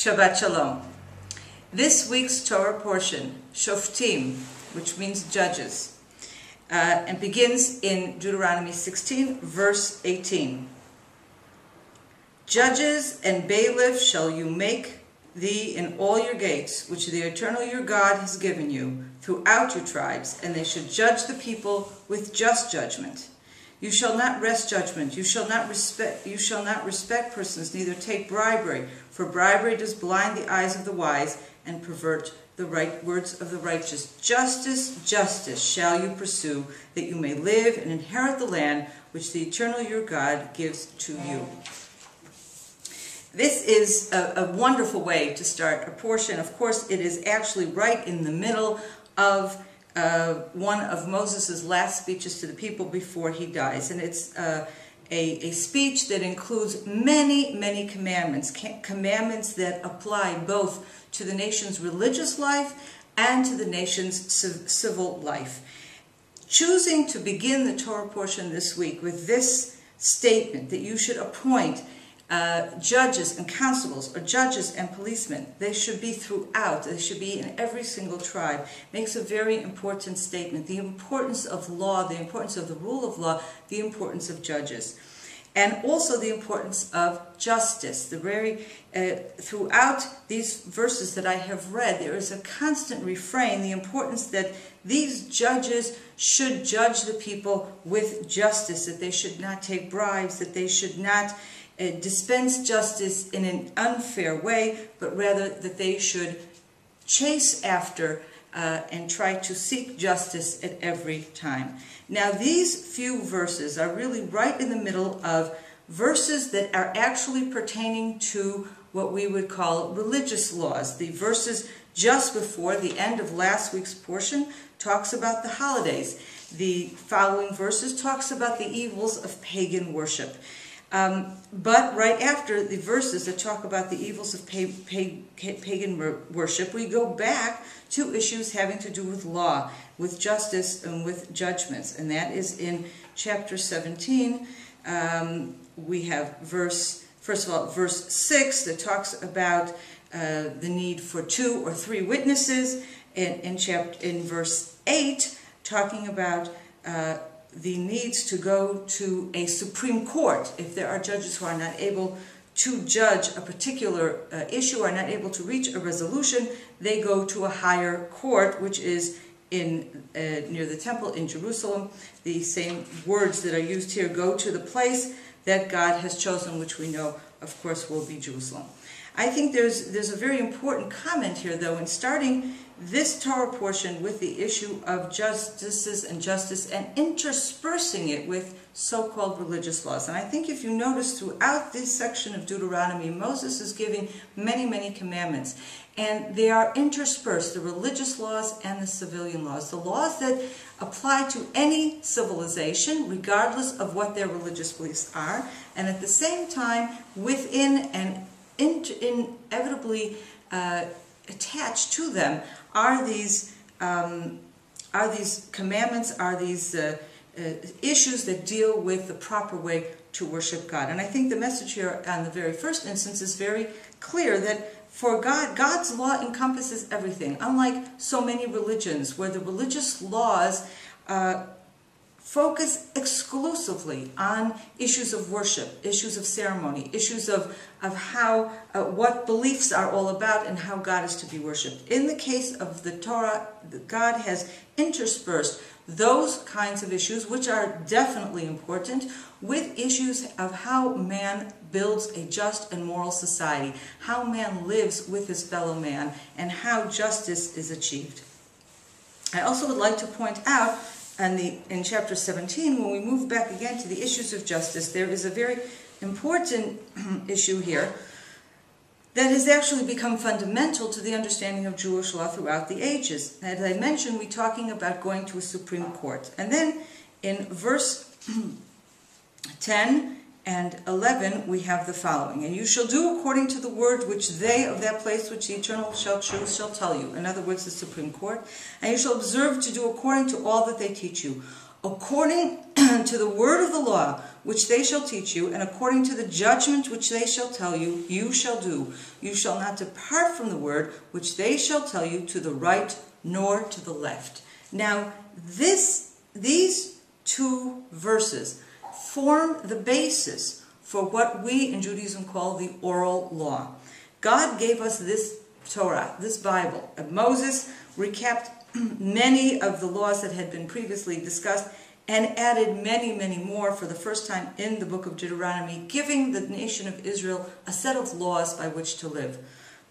Shabbat Shalom. This week's Torah portion, Shoftim, which means judges, and begins in Deuteronomy 16, verse 18. Judges and bailiffs shall you make thee in all your gates, which the Eternal your God has given you, throughout your tribes, and they should judge the people with just judgment. You shall not wrest judgment. You shall not respect persons, neither take bribery, for bribery does blind the eyes of the wise and pervert the right words of the righteous. Justice, justice shall you pursue, that you may live and inherit the land which the Eternal your God gives to you. This is a wonderful way to start a portion. Of course, it is actually right in the middle of one of Moses' last speeches to the people before he dies. And it's a speech that includes many, many commandments, commandments that apply both to the nation's religious life and to the nation's civil life. Choosing to begin the Torah portion this week with this statement that you should appoint judges and constables, or judges and policemen. They should be throughout. They should be in every single tribe. Makes a very important statement. The importance of law, the importance of the rule of law, the importance of judges. And also the importance of justice. Throughout these verses that I have read, there is a constant refrain, the importance that these judges should judge the people with justice, that they should not take bribes, that they should not dispense justice in an unfair way, but rather that they should chase after and try to seek justice at every time. Now, these few verses are really right in the middle of verses that are actually pertaining to what we would call religious laws. The verses just before the end of last week's portion talks about the holidays. The following verses talks about the evils of pagan worship. But right after the verses that talk about the evils of pagan worship, we go back to issues having to do with law, with justice, and with judgments. And that is in chapter 17. We have first of all, verse 6 that talks about the need for 2 or 3 witnesses. In verse 8, talking about the needs to go to a Supreme Court. If there are judges who are not able to judge a particular issue, are not able to reach a resolution, they go to a higher court, which is near the temple in Jerusalem. The same words that are used here, go to the place that God has chosen, which we know, of course, will be Jerusalem. I think there's a very important comment here, though, in starting this Torah portion with the issue of justice and interspersing it with so-called religious laws. And I think if you notice throughout this section of Deuteronomy, Moses is giving many, many commandments. And they are interspersed, the religious laws and the civilian laws, the laws that apply to any civilization, regardless of what their religious beliefs are, and at the same time, within and inevitably attached to them are these commandments, are these issues that deal with the proper way to worship God. And I think the message here on the very first instance is very clear, that for God, God's law encompasses everything, unlike so many religions where the religious laws focus exclusively on issues of worship, issues of ceremony, issues of how, what beliefs are all about and how God is to be worshipped. In the case of the Torah, God has interspersed those kinds of issues, which are definitely important, with issues of how man builds a just and moral society, how man lives with his fellow man, and how justice is achieved. I also would like to point out in chapter 17, when we move back again to the issues of justice, there is a very important issue here that has actually become fundamental to the understanding of Jewish law throughout the ages. As I mentioned, we're talking about going to a Supreme Court. And then in verse 10 and 11, we have the following: and you shall do according to the word which they of that place which the Eternal shall choose shall tell you. In other words, the Supreme Court. And you shall observe to do according to all that they teach you. according to the word of the law, which they shall teach you, and according to the judgment which they shall tell you, you shall do. You shall not depart from the word which they shall tell you to the right nor to the left. Now, these two verses form the basis for what we in Judaism call the oral law. God gave us this Torah, this Bible. Moses recapped many of the laws that had been previously discussed and added many, many more for the first time in the book of Deuteronomy, giving the nation of Israel a set of laws by which to live.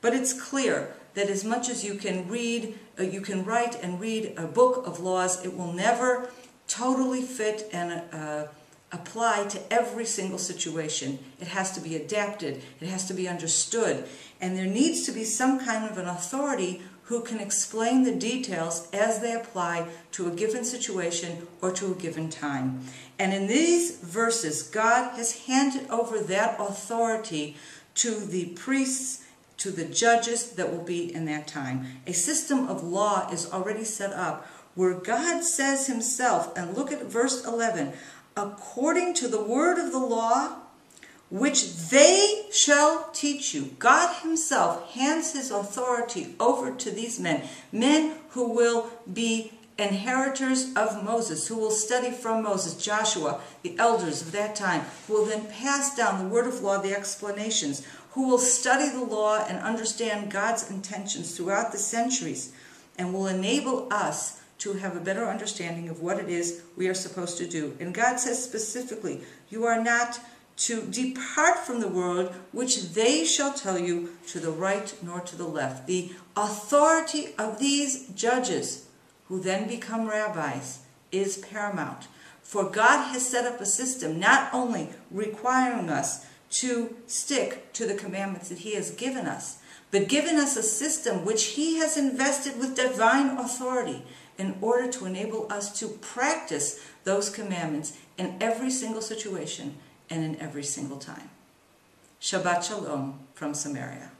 But it's clear that as much as you can write and read a book of laws, it will never totally fit and apply to every single situation. It has to be adapted. It has to be understood. And there needs to be some kind of an authority who can explain the details as they apply to a given situation or to a given time. And in these verses, God has handed over that authority to the priests, to the judges that will be in that time. A system of law is already set up where God says himself, and look at verse 11, according to the word of the law, which they shall teach you. God himself hands his authority over to these men who will be inheritors of Moses, who will study from Moses, Joshua, the elders of that time, who will then pass down the word of law, the explanations, who will study the law and understand God's intentions throughout the centuries, and will enable us to have a better understanding of what it is we are supposed to do. And God says specifically, you are not to depart from the word which they shall tell you to the right nor to the left. The authority of these judges, who then become rabbis, is paramount. For God has set up a system not only requiring us to stick to the commandments that he has given us, but given us a system which he has invested with divine authority in order to enable us to practice those commandments in every single situation and in every single time. Shabbat Shalom from Samaria.